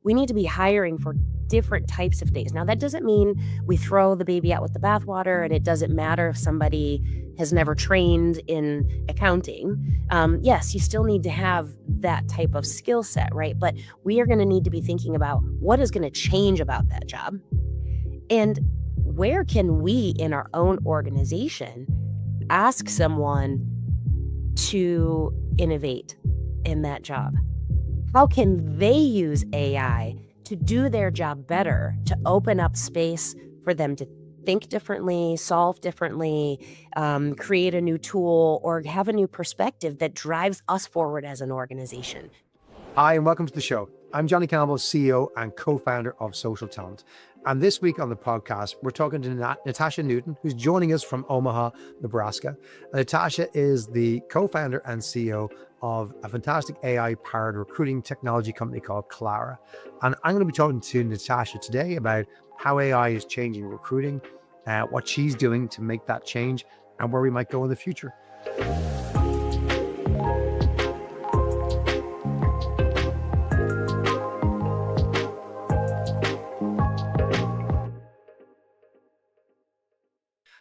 we need to be hiring for different types of things. Now, that doesn't mean we throw the baby out with the bathwater, and it doesn't matter if somebody has never trained in accounting. Yes, you still need to have that type of skill set, right? But we are going to need to be thinking about what is going to change about that job, and where can we in our own organization ask someone to innovate in that job? How can they use AI to do their job better, to open up space for them to think differently, solve differently, create a new tool, or have a new perspective that drives us forward as an organization? Hi, and welcome to the show. I'm Johnny Campbell, CEO and co-founder of Social Talent. And this week on the podcast, we're talking to Natasha Nuytten, who's joining us from Omaha, Nebraska. And Natasha is the co-founder and CEO of a fantastic AI-powered recruiting technology company called Clara. And I'm going to be talking to Natasha today about how AI is changing recruiting, what she's doing to make that change, and where we might go in the future.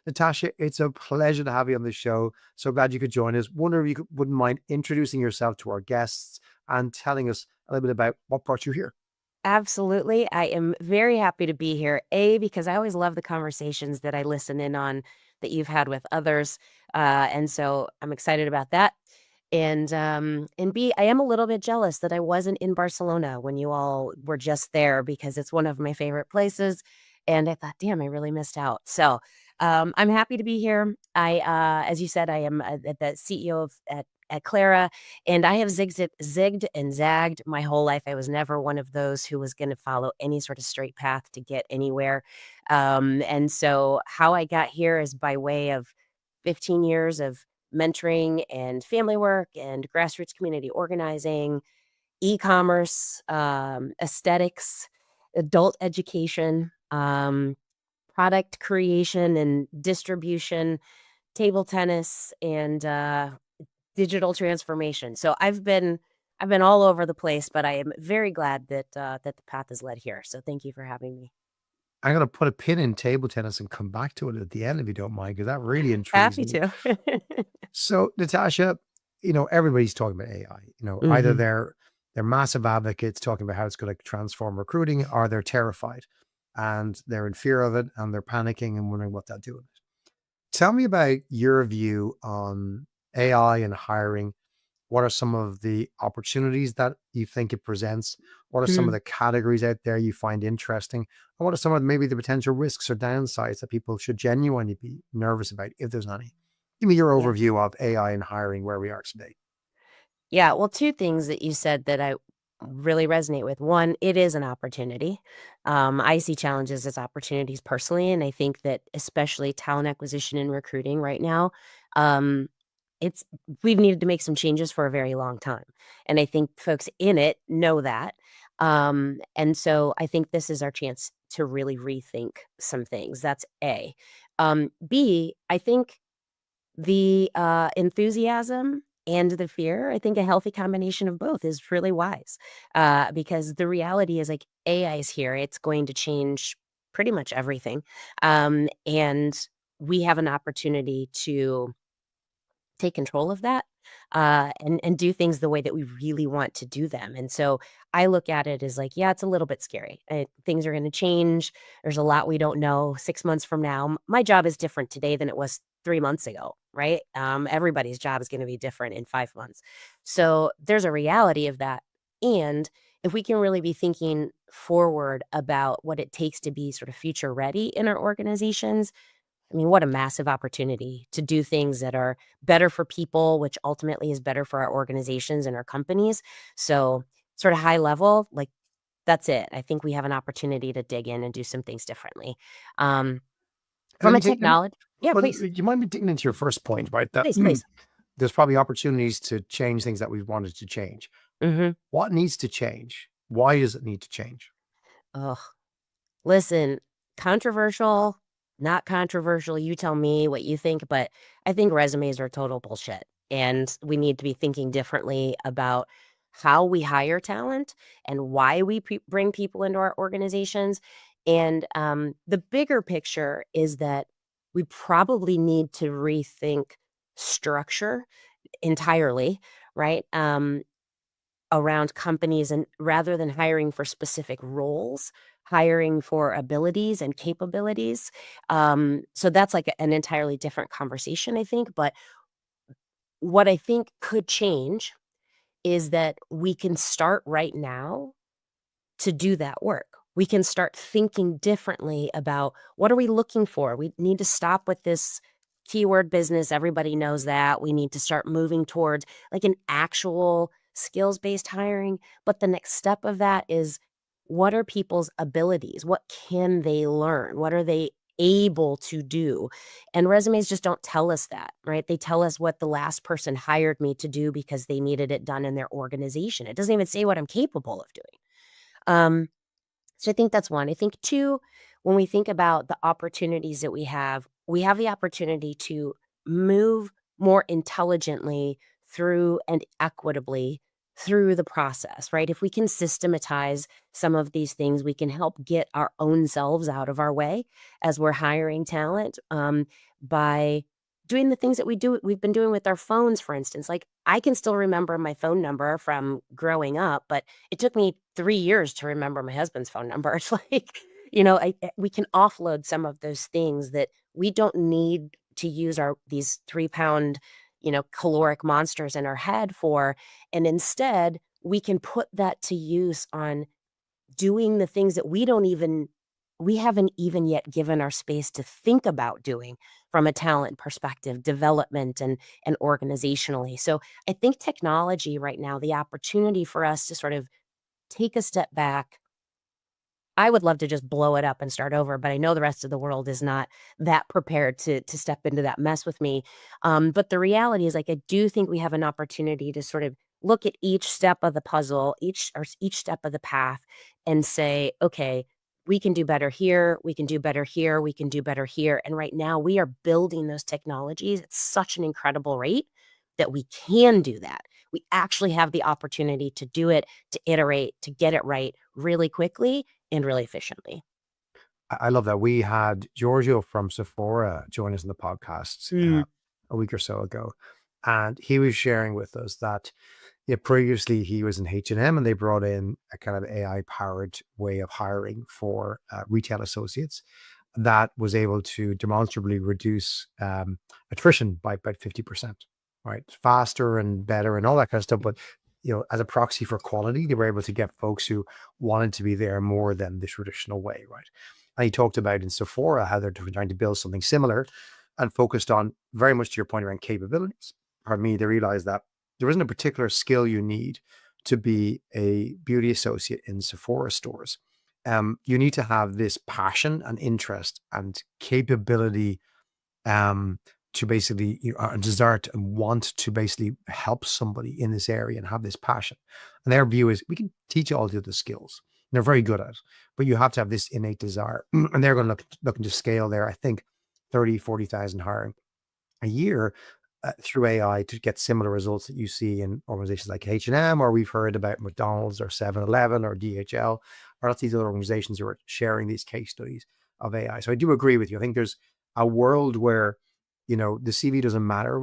Natasha, it's a pleasure to have you on the show. So glad you could join us. Wonder if you wouldn't mind introducing yourself to our guests and telling us a little bit about what brought you here. Absolutely. I am very happy to be here. Because I always love the conversations that I listen in on that you've had with others. And so I'm excited about that. And B, I am a little bit jealous that I wasn't in Barcelona when you all were just there, because it's one of my favorite places. And I thought, damn, I really missed out. So I'm happy to be here. As you said, I am the CEO at Clara, and I have zigged and zagged my whole life. I was never one of those who was going to follow any sort of straight path to get anywhere. And so how I got here is by way of 15 years of mentoring and family work and grassroots community organizing, e-commerce, aesthetics, adult education, product creation and distribution, table tennis, and digital transformation. So I've been all over the place, but I am very glad that the path has led here. So thank you for having me. I'm going to put a pin in table tennis and come back to it at the end if you don't mind, because that really intrigues Happy me. to. So, Natasha, everybody's talking about AI. Either Mhm. they're massive advocates talking about how it's going to transform recruiting, or they're terrified and they're in fear of it and they're panicking and wondering what they'll do with it. Tell me about your view on AI and hiring. What are some of the opportunities that you think it presents? What are some of Mhm. the categories out there you find interesting? And what are some of maybe the potential risks or downsides that people should genuinely be nervous about, if there's any? Give me your Yeah. overview of AI and hiring where we are today. Yeah. Well, two things that you said that I really resonate with. One, it is an opportunity. I see challenges as opportunities personally, and I think that especially talent acquisition and recruiting right now, um, it's we've needed to make some changes for a very long time, and I think folks in it know that. And so I think this is our chance to really rethink some things. That's A. B, I think the, enthusiasm and the fear, I think a healthy combination of both is really wise, because the reality is, like, AI is here, it's going to change pretty much everything, and we have an opportunity to take control of that, and do things the way that we really want to do them. And so I look at it as like, yeah, it's a little bit scary. Things are going to change. There's a lot we don't know 6 months from now. My job is different today than it was 3 months ago, right? Everybody's job is going to be different in 5 months. So there's a reality of that. And if we can really be thinking forward about what it takes to be sort of future ready in our organizations, I mean, what a massive opportunity to do things that are better for people, which ultimately is better for our organizations and our companies. So, sort of high level, like, that's it. I think we have an opportunity to dig in and do some things differently. Um, Let from a me take, let me, technology, yeah, well, please, do you mind me digging into your first point, right? That please, please. there's probably opportunities to change things that we've wanted to change. Mhm. What needs to change? Why does it need to change? Ugh. Listen, controversial, not controversial, you tell me what you think, but I think resumes are total bullshit, and we need to be thinking differently about how we hire talent and why we bring people into our organizations. And the bigger picture is that we probably need to rethink structure entirely, right? Around companies, and rather than hiring for specific roles, hiring for abilities and capabilities. So that's like an entirely different conversation, I think. But what I think could change is that we can start right now to do that work. We can start thinking differently about what are we looking for? We need to stop with this keyword business. Everybody knows that. We need to start moving towards like an actual skills-based hiring. But the next step of that is, what are people's abilities? What can they learn? What are they able to do? And resumes just don't tell us that, right? They tell us what the last person hired me to do because they needed it done in their organization. It doesn't even say what I'm capable of doing. Um, so I think that's one. I think two, when we think about the opportunities that we have the opportunity to move more intelligently through and equitably through the process, right? If we can systematize some of these things, we can help get our own selves out of our way as we're hiring talent, by doing the things that we've been doing with our phones, for instance. Like, I can still remember my phone number from growing up, but it took me 3 years to remember my husband's phone number. It's like, we can offload some of those things that we don't need to use our these 3-pound, caloric monsters in our head for, and instead, we can put that to use on doing the things that we haven't even yet given our space to think about doing from a talent perspective, development and organizationally. So, I think technology right now, the opportunity for us to sort of take a step back. I would love to just blow it up and start over, but I know the rest of the world is not that prepared to step into that mess with me. But the reality is, like, I do think we have an opportunity to sort of look at each step of the puzzle, each step of the path, and say, okay, we can do better here, we can do better here, we can do better here. And right now, we are building those technologies at such an incredible rate that we can do that. We actually have the opportunity to do it, to iterate, to get it right really quickly and really efficiently. I love that. We had Giorgio from Sephora join us in the podcast Mm. a week or so ago, and he was sharing with us that, yeah, previously he was in H&M and they brought in a kind of AI powered way of hiring for retail associates that was able to demonstrably reduce attrition by about 50%, right? Faster and better and all that kind of stuff. But, as a proxy for quality, they were able to get folks who wanted to be there more than the traditional way, right? And he talked about in Sephora how they're trying to build something similar and focused on, very much to your point, around capabilities. Pardon me, they realized that there isn't a particular skill you need to be a beauty associate in Sephora stores. You need to have this passion and interest and capability, um, to basically, and desire and want to basically help somebody in this area and have this passion. And their view is we can teach you all the other skills. And they're very good at it, but you have to have this innate desire. And they're going to looking to scale there, I think, 30, 40,000 hiring a year through AI to get similar results that you see in organizations like H&M, or we've heard about McDonald's or 7-Eleven or DHL, or lots of these other organizations who are sharing these case studies of AI. So I do agree with you. I think there's a world where, the CV doesn't matter.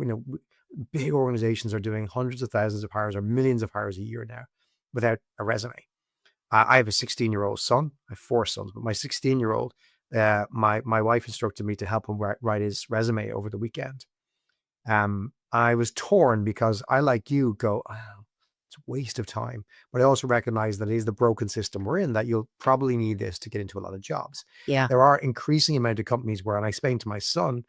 Big organizations are doing hundreds of thousands of hires or millions of hires a year now without a resume. I have a 16-year-old son. I have four sons, but my 16-year-old, my wife instructed me to help him write his resume over the weekend. I was torn because I, like you, go, "Oh, it's a waste of time." But I also recognize that it is the broken system we're in, that you'll probably need this to get into a lot of jobs. Yeah. There are increasing amount of companies where, and I explained to my son,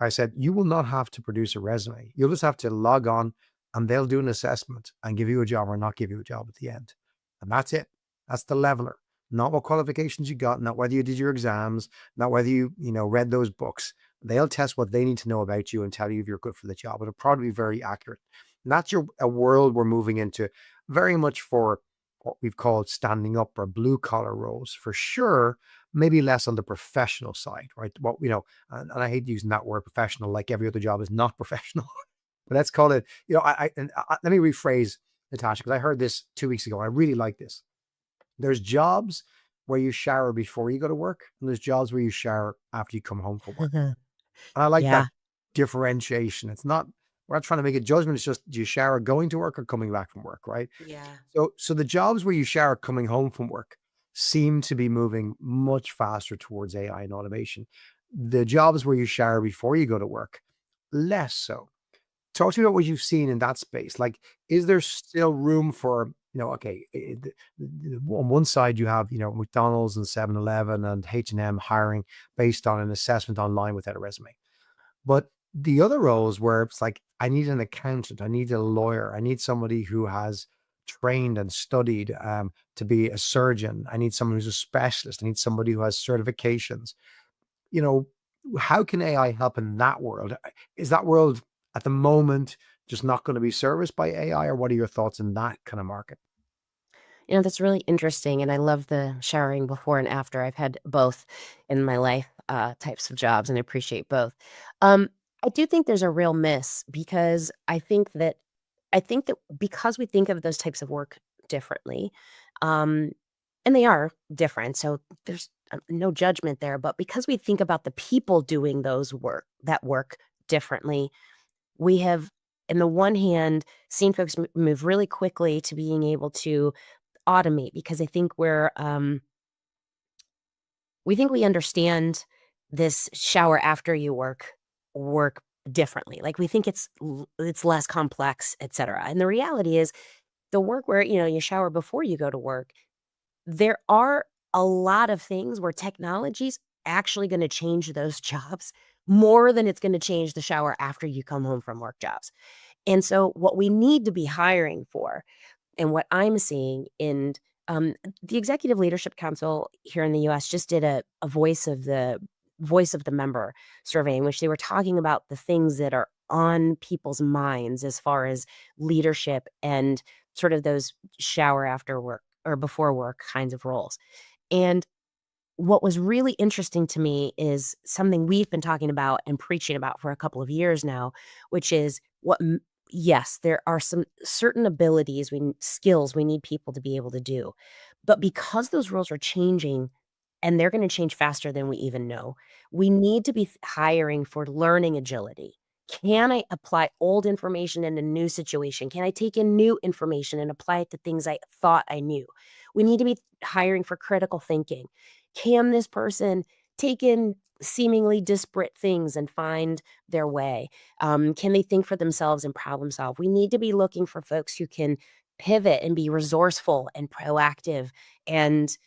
I said, you will not have to produce a resume. You'll just have to log on and they'll do an assessment and give you a job or not give you a job at the end. And that's it. That's the leveler. Not what qualifications you got, not whether you did your exams, not whether you read those books. They'll test what they need to know about you and tell you if you're good for the job. It'll probably be very accurate. And that's a world we're moving into, very much for what we've called standing up or blue collar roles for sure. Maybe less on the professional side, right? And I hate using that word professional, like every other job is not professional. But let's call it, let me rephrase. Natasha, because I heard this 2 weeks ago. I really like this. There's jobs where you shower before you go to work, and there's jobs where you shower after you come home from work. And I like that Yeah. differentiation. We're not trying to make a judgment. It's just, do you shower going to work or coming back from work, right? Yeah. So the jobs where you shower coming home from work seem to be moving much faster towards AI and automation. The jobs where you shower before you go to work, less so. Talk to me about what you've seen in that space. Like, is there still room for, okay, on one side you have, McDonald's and 7-Eleven and H&M hiring based on an assessment online without a resume. But the other roles where it's like, I need an accountant, I need a lawyer, I need somebody who has trained and studied to be a surgeon. I need someone who's a specialist. I need somebody who has certifications. You know, how can AI help in that world? Is that world at the moment just not going to be serviced by AI, or what are your thoughts in that kind of market? That's really interesting, and I love the showering before and after. I've had both in my life, types of jobs, and I appreciate both. I do think there's a real miss because I think that because we think of those types of work differently, um, and they are different, so there's, no judgment there, but because we think about the people doing that work differently, we have, in the one hand, seen folks move really quickly to being able to automate because I think we think we understand this shower after you work differently. Like, we think it's less complex, etcetera, and the reality is the work where, you shower before you go to work, there are a lot of things where technology's actually gonna change those jobs more than it's gonna change the shower after you come home from work jobs, and so what we need to be hiring for and what I'm seeing in the Executive Leadership Council here in the US just did a voice of the member survey in which they were talking about the things that are on people's minds as far as leadership and sort of those shower after work or before work kinds of roles. And what was really interesting to me is something we've been talking about and preaching about for a couple of years now, which is yes, there are some certain abilities, skills we need people to be able to do. But because those roles are changing and they're going to change faster than we even know, we need to be hiring for learning agility. Can I apply old information in a new situation? Can I take in new information and apply it to things I thought I knew? We need to be hiring for critical thinking. Can this person take in seemingly disparate things and find their way? Can they think for themselves and problem solve? We need to be looking for folks who can pivot and be resourceful and proactive and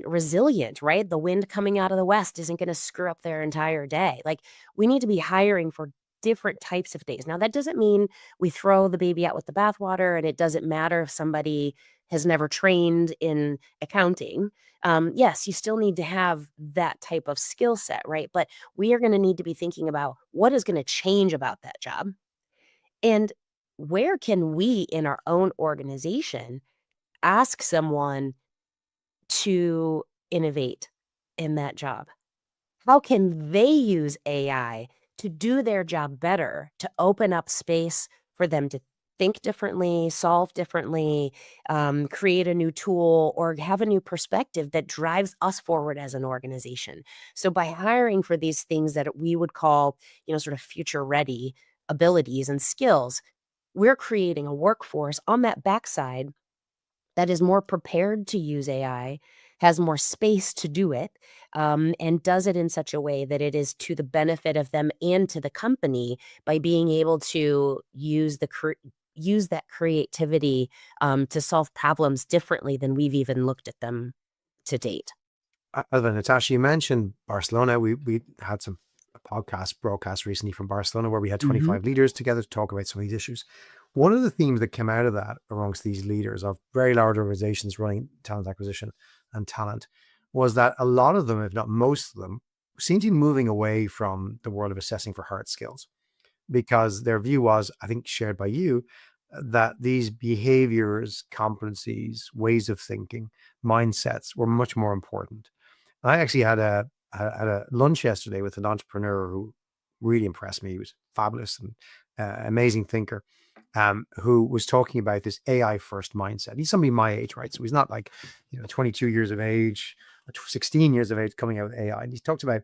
resilient, right? The wind coming out of the west isn't going to screw up their entire day. Like, we need to be hiring for different types of days. Now, that doesn't mean we throw the baby out with the bathwater, and it doesn't matter if somebody has never trained in accounting. Yes, you still need to have that type of skill set, right? But we are going to need to be thinking about what is going to change about that job and where can we in our own organization ask someone to innovate in that job? How can they use AI to do their job better, to open up space for them to think differently, solve differently, create a new tool, or have a new perspective that drives us forward as an organization? So, by hiring for these things that we would call, sort of future ready abilities and skills, we're creating a workforce on that backside that is more prepared to use AI, has more space to do it, and does it in such a way that it is to the benefit of them and to the company by being able to use that creativity, to solve problems differently than we've even looked at them to date. Natasha, you mentioned Barcelona. We had some podcast broadcasts recently from Barcelona where we had Mhm. 25 leaders together to talk about some of these issues. One of the themes that came out of that amongst these leaders of very large organizations running talent acquisition and talent was that a lot of them, if not most of them, seem to be moving away from the world of assessing for hard skills, because their view was, I think shared by you, that these behaviors, competencies, ways of thinking, mindsets were much more important. I actually had a lunch yesterday with an entrepreneur who really impressed me. He was fabulous and amazing thinker. who was talking about this AI first mindset. He's somebody my age, right? So he's not like, 22 years of age or 16 years of age coming out with AI. And he talked about,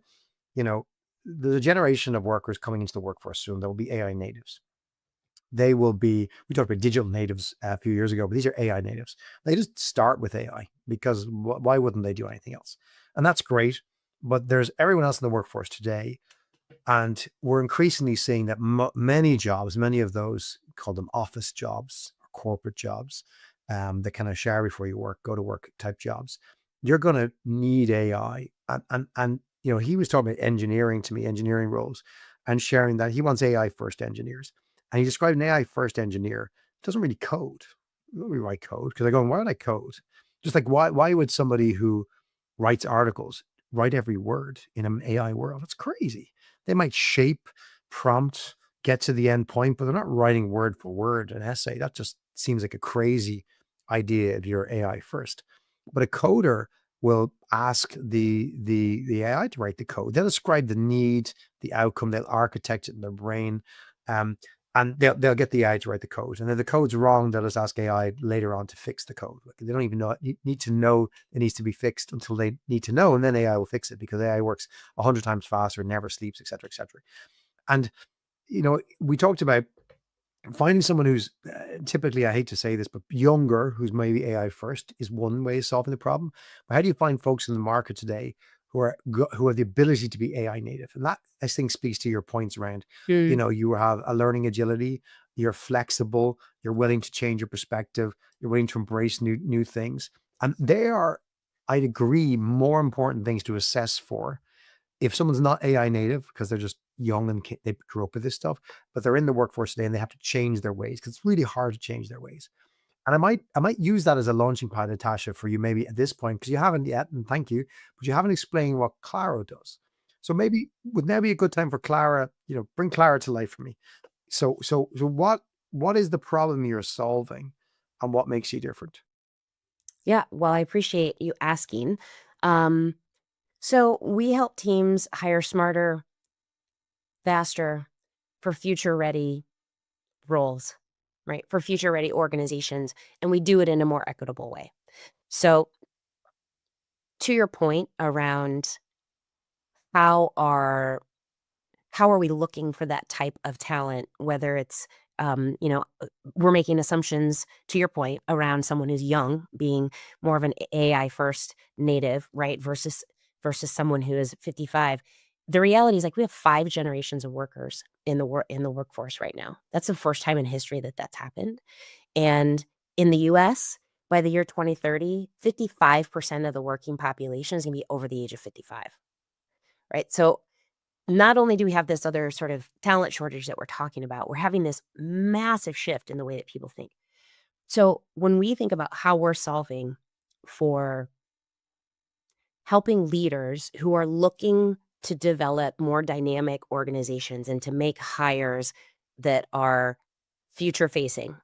you know, the generation of workers coming into the workforce soon. There will be AI natives. They will be, we talked about digital natives a few years ago, but these are AI natives. They just start with AI because why wouldn't they do anything else? And that's great. But there's everyone else in the workforce today. And we're increasingly seeing that many jobs, many of those, call them office jobs or corporate jobs, the kind of shower before you work, go to work type jobs, you're going to need AI. And he was talking about engineering to me, engineering roles, and sharing that he wants AI first engineers. And he described an AI first engineer doesn't really code. They don't really write code because I go, why would I code? Just like why would somebody who writes articles write every word in an AI world? That's crazy. They might shape, prompt, get to the end point, but they're not writing word for word an essay. That just seems like a crazy idea if you're AI first. But a coder will ask the AI to write the code. They'll describe the need, the outcome, they'll architect it in their brain. Um, and they'll get the AI to write the code. And if the code's wrong, they'll just ask AI later on to fix the code. Like, they don't even know need to know it needs to be fixed until they need to know, and then AI will fix it because AI works 100 times faster, never sleeps, et cetera, et cetera. And we talked about finding someone who's typically, I hate to say this, but younger, who's maybe AI first, is one way of solving the problem. But how do you find folks in the market today who have the ability to be AI native? And that, I think, speaks to your points around, Mm. you have a learning agility, you're flexible, you're willing to change your perspective, you're willing to embrace new things. And they are, I'd agree, more important things to assess for if someone's not AI native because they're just young and they grew up with this stuff, but they're in the workforce today and they have to change their ways because it's really hard to change their ways. And I might use that as a launching pad, Natasha, for you maybe at this point, because you haven't yet, and thank you, but you haven't explained what Clara does. So maybe would now be a good time for Clara, bring Clara to life for me. So what is the problem you're solving and what makes you different? Yeah, well, I appreciate you asking. Um, so we help teams hire smarter, faster, for future ready roles, right? For future ready organizations, and we do it in a more equitable way. So, to your point around how are how are we looking for that type of talent, whether it's we're making assumptions to your point around someone who's young being more of an AI first native, right? Versus someone who is 55. The reality is like we have 5 generations of workers in the workforce right now. That's the first time in history that that's happened. And in the US, by the year 2030, 55% of the working population is going to be over the age of 55, right? So not only do we have this other sort of talent shortage that we're talking about, we're having this massive shift in the way that people think. So when we think about how we're solving for helping leaders who are looking to develop more dynamic organizations and to make hires that are future facing,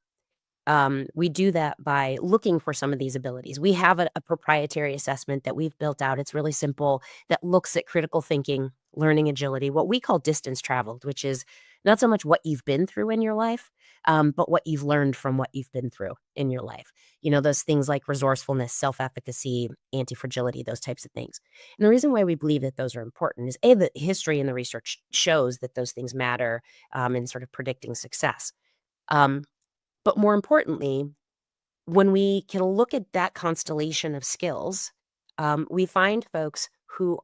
we do that by looking for some of these abilities. We have a proprietary assessment that we've built out. It's really simple that looks at critical thinking, learning agility, what we call distance traveled, which is not so much what you've been through in your life, but what you've learned from what you've been through in your life. Those things like resourcefulness, self efficacy, anti fragility, those types of things. And the reason why we believe that those are important is A, the history and the research shows that those things matter in sort of predicting success. Um, but more importantly, when we can look at that constellation of skills, we find folks who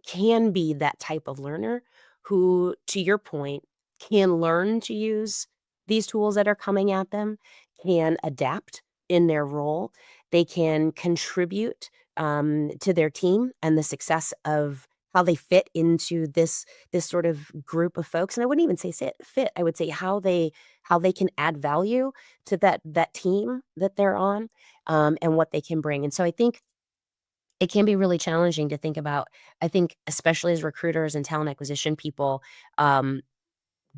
can be that type of learner who, to your point, can learn to use these tools that are coming at them, can adapt in their role, they can contribute to their team and the success of how they fit into this sort of group of folks. And I wouldn't even say fit. I would say how they can add value to that team that they're on, and what they can bring. And so I think it can be really challenging to think about. I think especially as recruiters and talent acquisition people,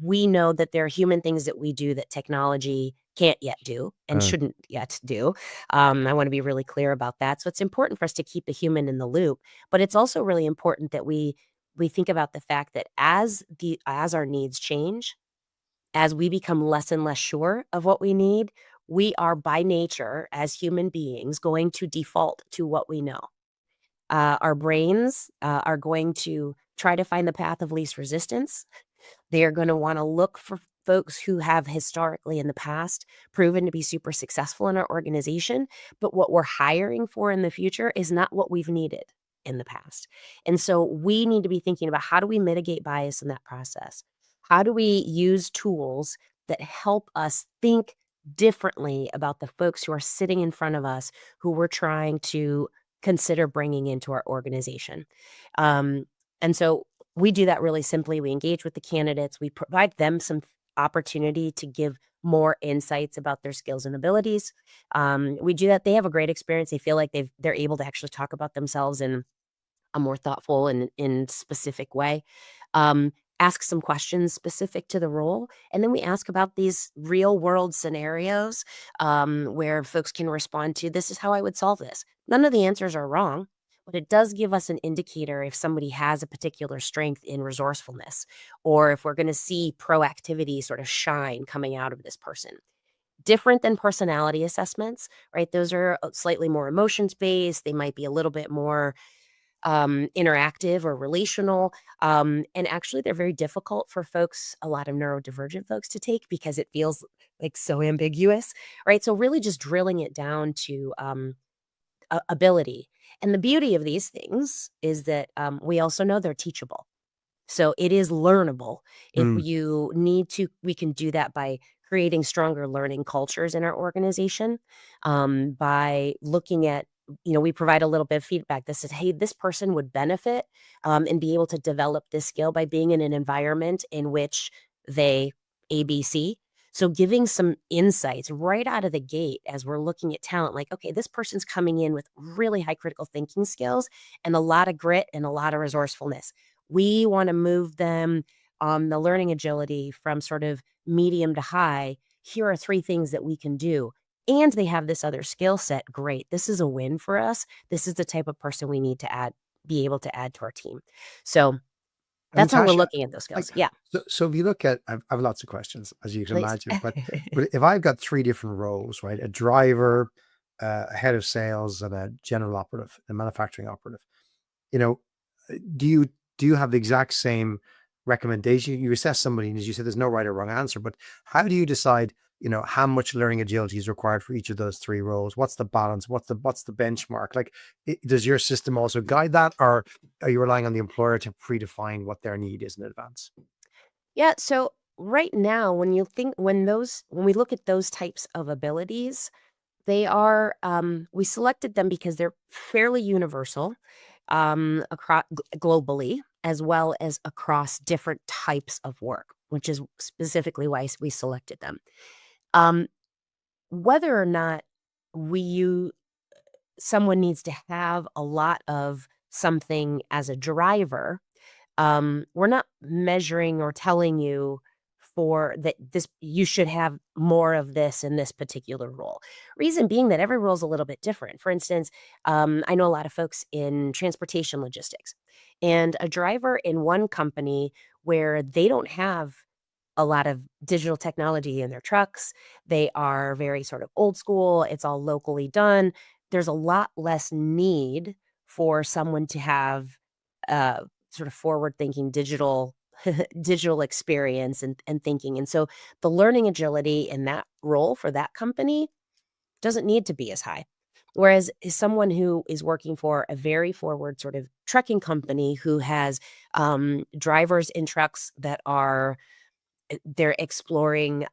we know that there are human things that we do that technology can't yet do and Uh, shouldn't yet do. I want to be really clear about that. So it's important for us to keep the human in the loop, but it's also really important that we think about the fact that as our needs change, as we become less and less sure of what we need, we are by nature, as human beings, going to default to what we know. Our brains are going to try to find the path of least resistance. They are gonna wanna look for folks who have historically in the past proven to be super successful in our organization, but what we're hiring for in the future is not what we've needed in the past. And so we need to be thinking about how do we mitigate bias in that process? How do we use tools that help us think differently about the folks who are sitting in front of us who we're trying to consider bringing into our organization? Um, and so we do that really simply. We engage with the candidates. We provide them some opportunity to give more insights about their skills and abilities. We do that. They have a great experience. They feel like they're able to actually talk about themselves in a more thoughtful and in specific way. Um, Ask some questions specific to the role, and then we ask about these real world scenarios where folks can respond to, "This is how I would solve this." None of the answers are wrong, but it does give us an indicator if somebody has a particular strength in resourcefulness, or if we're going to see proactivity sort of shine coming out of this person. Different than personality assessments, right? Those are slightly more emotions based. They might be a little bit more interactive or relational. And actually, they're very difficult for folks, a lot of neurodivergent folks to take because it feels like so ambiguous, right? So, really just drilling it down to ability. And the beauty of these things is that we also know they're teachable. So it is learnable. If Mm. you need to, we can do that by creating stronger learning cultures in our organization, by looking at, we provide a little bit of feedback that says, hey, this person would benefit and be able to develop this skill by being in an environment in which they ABC. So giving some insights right out of the gate as we're looking at talent, like, okay, this person's coming in with really high critical thinking skills and a lot of grit and a lot of resourcefulness. We wanna move them on the learning agility from sort of medium to high. Here are 3 things that we can do, and they have this other skill set. Great. This is a win for us. This is the type of person we need to be able to add to our team. So, And that's how we're Natasha, looking at those like, skills. Yeah, so if you look at, I have lots of questions, as you can please. imagine, but if I've got three different roles, right? A driver, a head of sales, and a general operative, a manufacturing operative. You know, do you have the exact same recommendation? You assess somebody, and as you said, there's no right or wrong answer, but how do you decide, how much learning agility is required for each of those three roles? What's the balance? What's the benchmark? Like, does your system also guide that, or are you relying on the employer to predefine what their need is in advance? Yeah, so right now, when we look at those types of abilities, they are, we selected them because they're fairly universal, across globally, as well as across different types of work, which is specifically why we selected them. Um, Whether or not someone needs to have a lot of something as a driver, we're not measuring or telling you for that this you should have more of this in this particular role. Reason being that every role is a little bit different. For instance, I know a lot of folks in transportation logistics, and a driver in one company where they don't have a lot of digital technology in their trucks. They are very sort of old school. It's all locally done. There's a lot less need for someone to have sort of forward thinking digital experience and thinking. And so the learning agility in that role for that company doesn't need to be as high. Whereas someone who is working for a very forward sort of trucking company who has drivers in trucks that are they're exploring,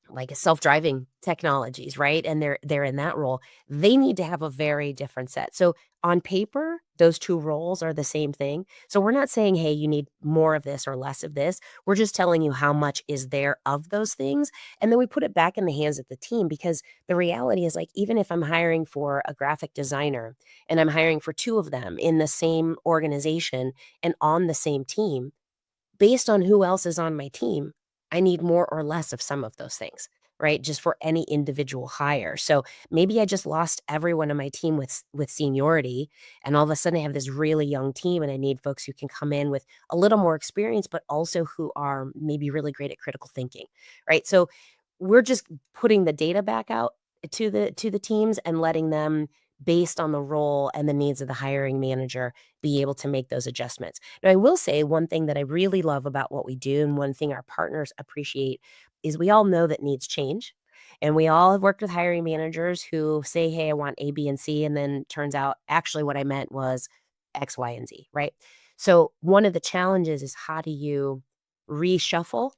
like, self-driving technologies, right? And they're in that role. They need to have a very different set. So, on paper, those 2 roles are the same thing. So, we're not saying, "Hey, you need more of this or less of this." We're just telling you how much is there of those things, and then we put it back in the hands of the team because the reality is, like, even if I'm hiring for a graphic designer and I'm hiring for 2 of them in the same organization and on the same team, based on who else is on my team, I need more or less of some of those things, right? Just for any individual hire. So maybe I just lost everyone on my team with seniority, and all of a sudden I have this really young team, and I need folks who can come in with a little more experience, but also who are maybe really great at critical thinking, right? So we're just putting the data back out to the teams and letting them, based on the role and the needs of the hiring manager, be able to make those adjustments. Now, I will say one thing that I really love about what we do, and one thing our partners appreciate, is we all know that needs change. And we all have worked with hiring managers who say, hey, I want A, B, and C. And then turns out actually what I meant was X, Y, and Z, right? So one of the challenges is, how do you reshuffle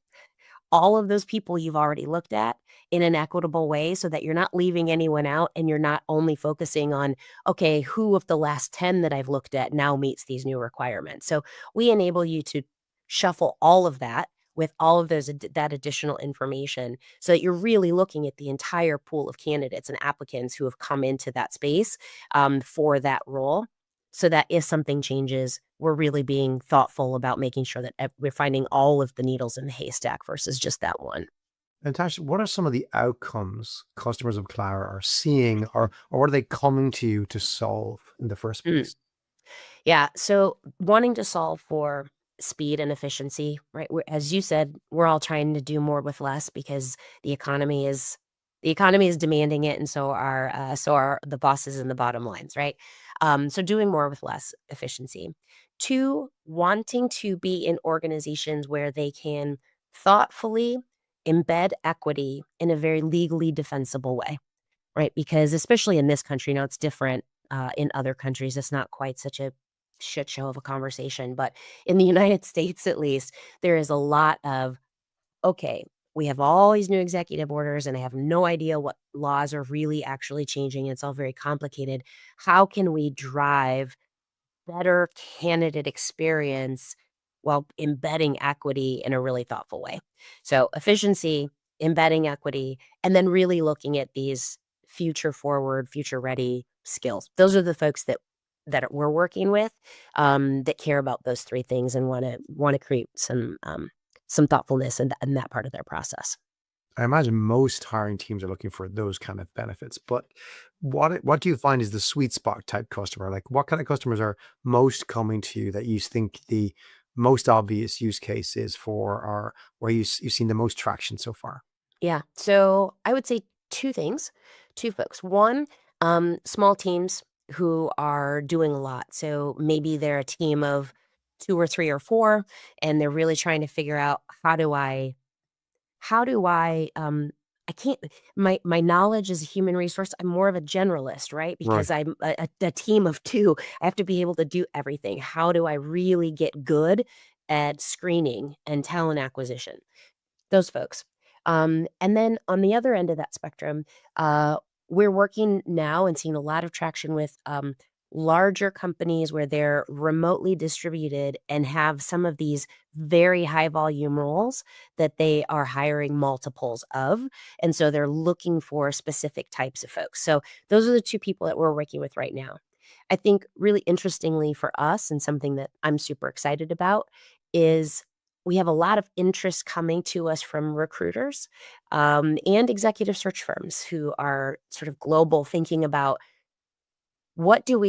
all of those people you've already looked at in an equitable way, so that you're not leaving anyone out, and you're not only focusing on, okay, who of the last 10 that I've looked at now meets these new requirements. So we enable you to shuffle all of that with all of that additional information, so that you're really looking at the entire pool of candidates and applicants who have come into that space, for that role, so that if something changes, we're really being thoughtful about making sure that we're finding all of the needles in the haystack versus just that one. Natasha, what are some of the outcomes customers of Clara are seeing, or what are they coming to you to solve in the first Mm. place? Yeah. So wanting to solve for speed and efficiency, right? As you said, we're all trying to do more with less because the economy is the economy is demanding it, and so are the bosses and the bottom lines, right? So doing more with less efficiency. Two, wanting to be in organizations where they can thoughtfully embed equity in a very legally defensible way. Right, because especially in this country, now it's different, in other countries, it's not quite such a shit show of a conversation, but in the United States, at least, there is a lot of, "Okay, we have all these new executive orders, and I have no idea what laws are really actually changing, it's all very complicated. How can we drive better candidate experience while embedding equity in a really thoughtful way?" So efficiency, embedding equity, and then really looking at these future forward, future ready skills. Those are the folks that we're working with, that care about those three things and want to create some thoughtfulness in that part of their process. I imagine most hiring teams are looking for those kind of benefits, but what do you find is the sweet spot type customer? Like, what kind of customers are most coming to you that you think the most obvious use case is for, or where you've seen the most traction so far? Yeah. So I would say two things, two folks. One, small teams who are doing a lot. So maybe they're a team of two or three or four, and they're really trying to figure out, I can't, my knowledge as a human resource, I'm more of a generalist, right? Right. Because I'm a team of two. I have to be able to do everything. How do I really get good at screening and talent acquisition? Those folks. And then on the other end of that spectrum, we're working now and seeing a lot of traction with larger companies where they're remotely distributed and have some of these very high volume roles that they are hiring multiples of. And so they're looking for specific types of folks. So those are the two people that we're working with right now. I think really interestingly for us, and something that I'm super excited about, is we have a lot of interest coming to us from recruiters, and executive search firms who are sort of global, thinking about, what can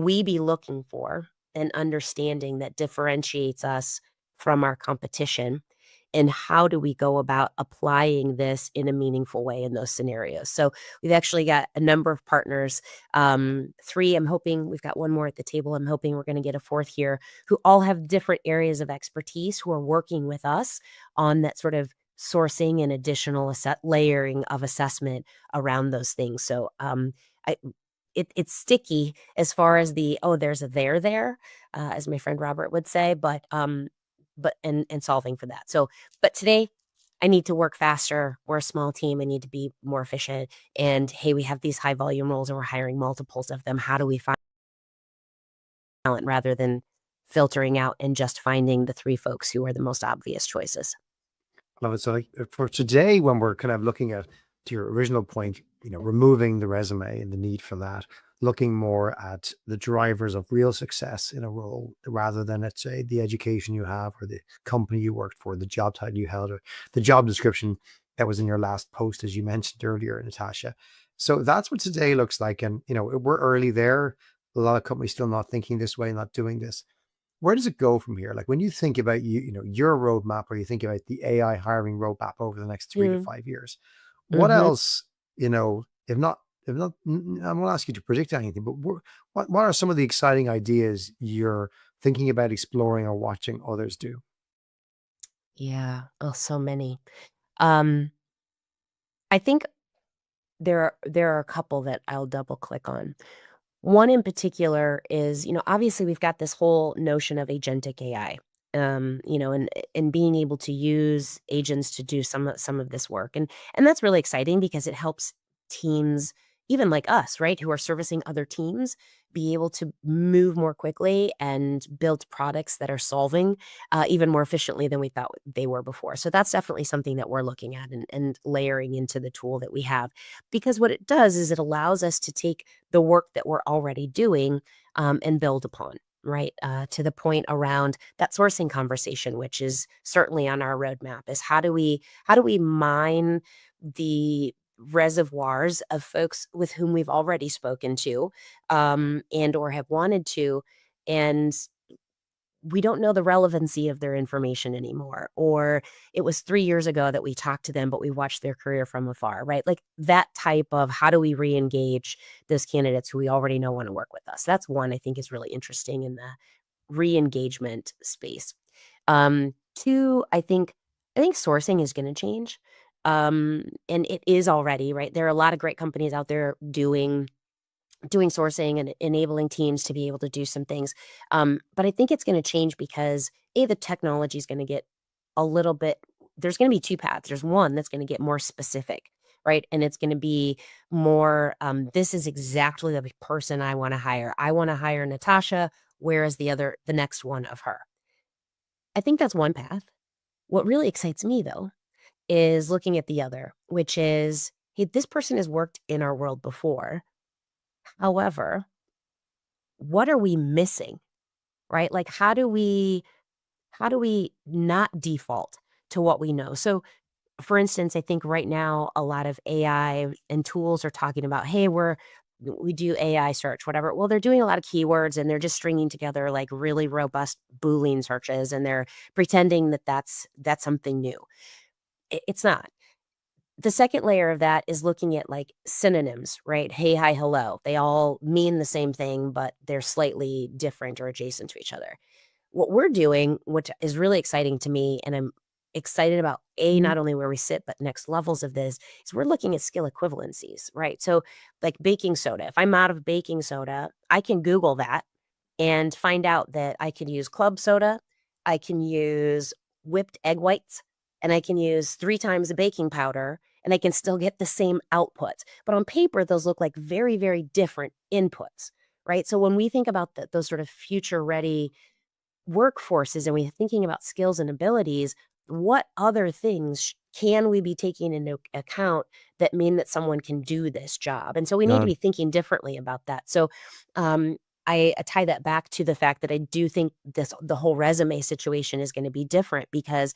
we be looking for and understanding that differentiates us from our competition, and how do we go about applying this in a meaningful way in those scenarios? So we've actually got a number of partners, three. I'm hoping we've got one more at the table. I'm hoping we're going to get a fourth here, who all have different areas of expertise, who are working with us on that sort of sourcing and additional layering of assessment around those things. So I, it's sticky as far as the, oh, there's a there, as my friend Robert would say, but and solving for that. So, but today I need to work faster. We're a small team. I need to be more efficient. And hey, we have these high volume roles and we're hiring multiples of them. How do we find talent rather than filtering out and just finding the three folks who are the most obvious choices? Love it. So, like, for today, when we're kind of looking at, to your original point, removing the resume and the need for that, looking more at the drivers of real success in a role rather than, let's say, the education you have or the company you worked for, the job title you held, or the job description. that was in your last post, as you mentioned earlier, Natasha. So that's what today looks like. And, we're early there. A lot of companies still not thinking this way, not doing this. Where does it go from here? Like when you think about your roadmap, or you think about the AI hiring roadmap over the next 3 to 5 years, what Mhm. else, if not, I won't ask you to predict anything, but what are some of the exciting ideas you're thinking about exploring or watching others do? Yeah. Oh, so many. Um, I think there are a couple that I'll double click on. One in particular is, obviously we've got this whole notion of agentic AI. And being able to use agents to do some of this work. And that's really exciting because it helps teams, even like us, right, who are servicing other teams, be able to move more quickly and build products that are solving even more efficiently than we thought they were before. So that's definitely something that we're looking at and layering into the tool that we have. Because what it does is it allows us to take the work that we're already doing and build upon. Right, to the point around that sourcing conversation, which is certainly on our roadmap, is how do we mine the reservoirs of folks with whom we've already spoken to, and or have wanted to, and we don't know the relevancy of their information anymore, or it was 3 years ago that we talked to them, but we watched their career from afar, right? Like, that type of how do we reengage those candidates who we already know wanna work with us? That's one I think is really interesting in the re-engagement space. 2, I think sourcing is gonna change, and it is already, right? There are a lot of great companies out there doing sourcing and enabling teams to be able to do some things. But I think it's going to change because the technology is going to get a little bit. There's going to be two paths. There's one that's going to get more specific, right? And it's going to be more. This is exactly the person I want to hire. I want to hire Natasha. Whereas the next one of her. I think that's one path. What really excites me though is looking at the other, which is, hey, this person has worked in our world before. However, what are we missing? Right? Like, how do we not default to what we know? So, for instance, I think right now a lot of AI and tools are talking about, hey, we do AI search, whatever. Well, they're doing a lot of keywords and they're just stringing together like really robust Boolean searches, and they're pretending that that's something new. It's not. The second layer of that is looking at like synonyms, right? Hey, hi, hello. They all mean the same thing, but they're slightly different or adjacent to each other. What we're doing, which is really exciting to me, and I'm excited about not only where we sit, but next levels of this, is we're looking at skill equivalencies, right? So, like baking soda, if I'm out of baking soda, I can Google that and find out that I can use club soda, I can use whipped egg whites, and I can use 3 times the baking powder, and I can still get the same outputs. But on paper, those look like very, very different inputs, right? So when we think about those sort of future ready workforces and we're thinking about skills and abilities, what other things can we be taking into account that mean that someone can do this job? And so we need to Yeah. be thinking differently about that. So um, I tie that back to the fact that I do think the whole resume situation is going to be different because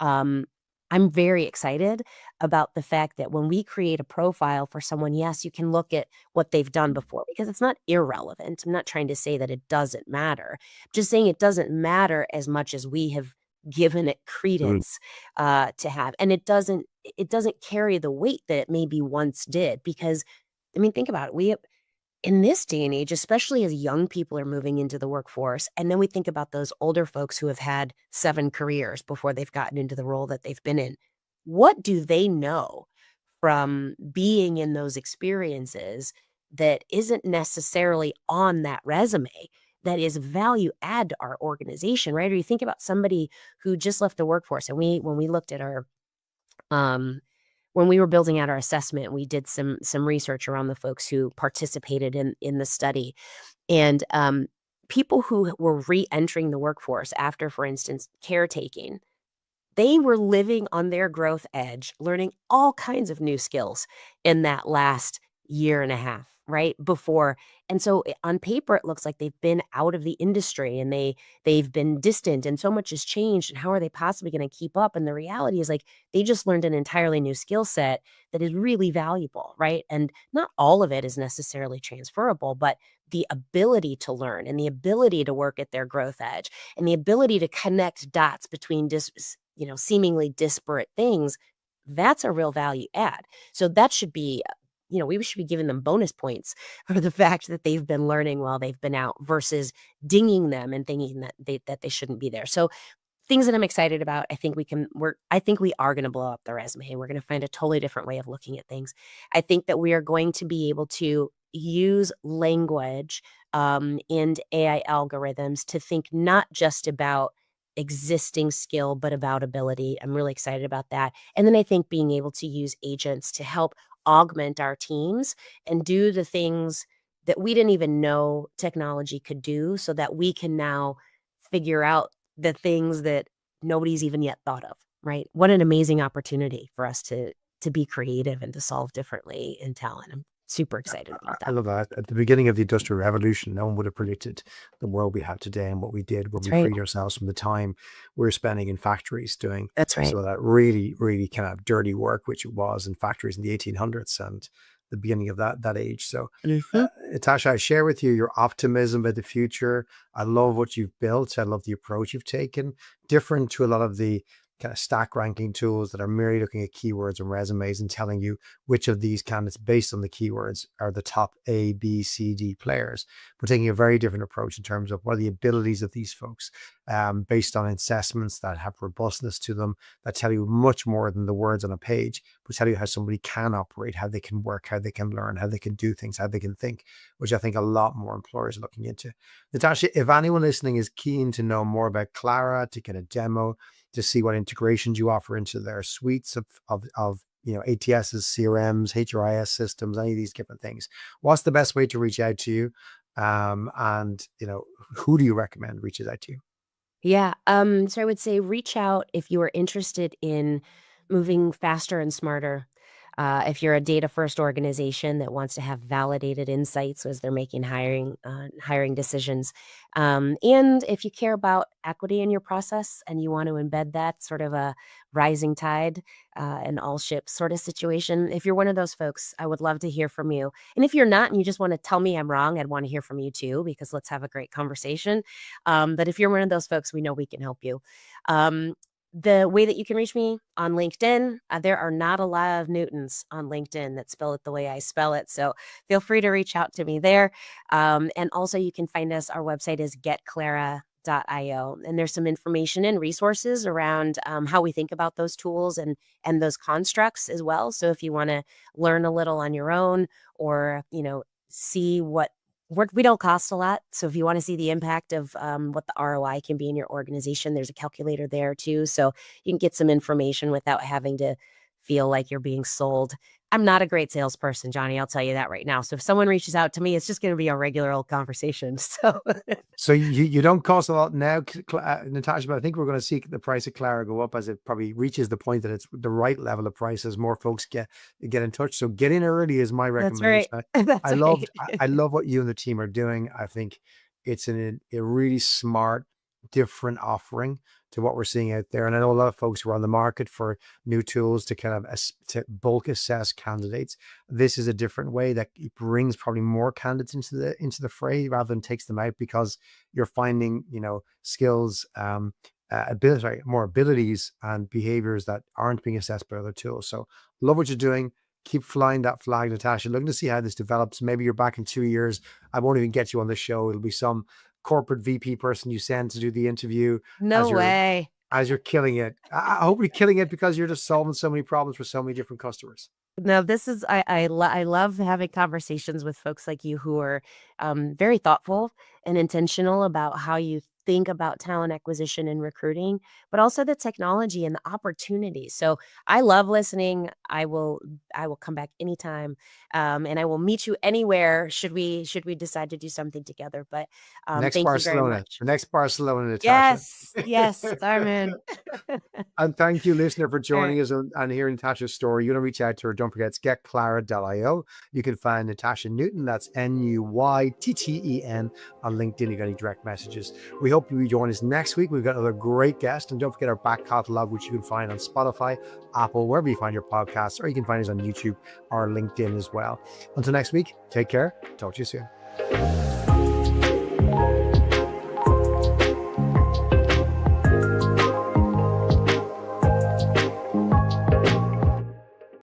um, I'm very excited about the fact that when we create a profile for someone, yes, you can look at what they've done before because it's not irrelevant. I'm not trying to say that it doesn't matter, just saying it doesn't matter as much as we have given it Absolutely. credence, to have, and it doesn't carry the weight that it maybe once did because, I mean, think about it, we have in this day and age, especially as young people are moving into the workforce, and then we think about those older folks who have had 7 careers before they've gotten into the role that they've been in. What do they know from being in those experiences that isn't necessarily on that resume that is value add to our organization, right? Or you think about somebody who just left the workforce and when we looked at our um when we were building out our assessment, we did some research around the folks who participated in the study. And people who were re-entering the workforce after, for instance, caretaking, they were living on their growth edge, learning all kinds of new skills in that last year and a half. right, before. And so on paper, it looks like they've been out of the industry and they've been distant and so much has changed. And how are they possibly going to keep up? And the reality is like they just learned an entirely new skill set that is really valuable, right? And not all of it is necessarily transferable, but the ability to learn and the ability to work at their growth edge and the ability to connect dots between seemingly disparate things, that's a real value add. So that should be, we should be giving them bonus points for the fact that they've been learning while they've been out versus dinging them and thinking that they shouldn't be there. So things that I'm excited about, I think we are gonna blow up the resume. We're gonna find a totally different way of looking at things. I think that we are going to be able to use language, and AI algorithms to think not just about existing skill, but about ability. I'm really excited about that. And then I think being able to use agents to help augment our teams and do the things that we didn't even know technology could do so that we can now figure out the things that nobody's even yet thought of, right? What an amazing opportunity for us to be creative and to solve differently in talent. I'm super excited about I that. love that. At the beginning of the Industrial Revolution, no one would have predicted the world we have today and what we did when That's we right. freed ourselves from the time we were spending in factories doing That's right. some of that really, really kind of dirty work, which it was in factories in the 1800s and the beginning of that age. So, Mhm. Natasha, I share with you your optimism about the future. I love what you've built. I love the approach you've taken, different to a lot of the kind of stack ranking tools that are merely looking at keywords and resumes and telling you which of these candidates based on the keywords are the top A, B, C, D players. We're taking a very different approach in terms of what are the abilities of these folks, based on assessments that have robustness to them, that tell you much more than the words on a page, but tell you how somebody can operate, how they can work, how they can learn, how they can do things, how they can think, which I think a lot more employers are looking into. Natasha, if anyone listening is keen to know more about Clara, to get a demo, to see what integrations you offer into their suites of ATSs, CRMs, HRIS systems, any of these different things, what's the best way to reach out to you? And who do you recommend reaches out to you? Yeah, so I would say reach out if you are interested in moving faster and smarter. If you're a data first organization that wants to have validated insights as they're making hiring decisions, and if you care about equity in your process and you want to embed that sort of a rising tide and all ships sort of situation, if you're one of those folks, I would love to hear from you. And if you're not and you just want to tell me I'm wrong, I'd want to hear from you too because let's have a great conversation. But if you're one of those folks, we know we can help you. Um, the way that you can reach me on LinkedIn, there are not a lot of Newtons on LinkedIn that spell it the way I spell it. So feel free to reach out to me there. And also, you can find us. Our website is getclara.io, and there's some information and resources around how we think about those tools and those constructs as well. So if you want to learn a little on your own, or see what we don't cost a lot. So if you want to see the impact of what the ROI can be in your organization, there's a calculator there too. So you can get some information without having to feel like you're being sold. I'm not a great salesperson, Johnny. I'll tell you that right now. So if someone reaches out to me, it's just going to be a regular old conversation. So So you don't cost a lot now, Natasha, but I think we're going to see the price of Clara go up as it probably reaches the point that it's the right level of price as more folks get in touch. So get in early is my that's recommendation. right. I That's loved right. I love what you and the team are doing. I think it's a really smart, different offering to what we're seeing out there. And I know a lot of folks who are on the market for new tools to kind of to bulk assess candidates. This is a different way that it brings probably more candidates into the fray rather than takes them out, because you're finding skills, ability, sorry, more abilities and behaviors that aren't being assessed by other tools. So love what you're doing. Keep flying that flag, Natasha. Looking to see how this develops. Maybe you're back in 2 years. I won't even get you on the show. It'll be some corporate VP person you send to do the interview No as you're way. killing it. I hope you're killing it because you're just solving so many problems for so many different customers. No, this is I love having conversations with folks like you who are very thoughtful and intentional about how you think about talent acquisition and recruiting, but also the technology and the opportunities. So I love listening. I will come back anytime, and I will meet you anywhere should we decide to do something together. But Next thank you very Barcelona, much. the next Barcelona, Natasha. Yes, yes, Simon. And thank you, listener, for All right. joining us and hearing Natasha's story. You want to reach out to her, don't forget, it's getclara.io. You can find Natasha Nuytten, that's Nuytten, on LinkedIn. You got any direct messages. We hope you join us next week. We've got another great guest. And don't forget our back catalog, which you can find on Spotify, Apple, wherever you find your podcasts, or you can find us on YouTube or LinkedIn as well. Until next week, take care. Talk to you soon.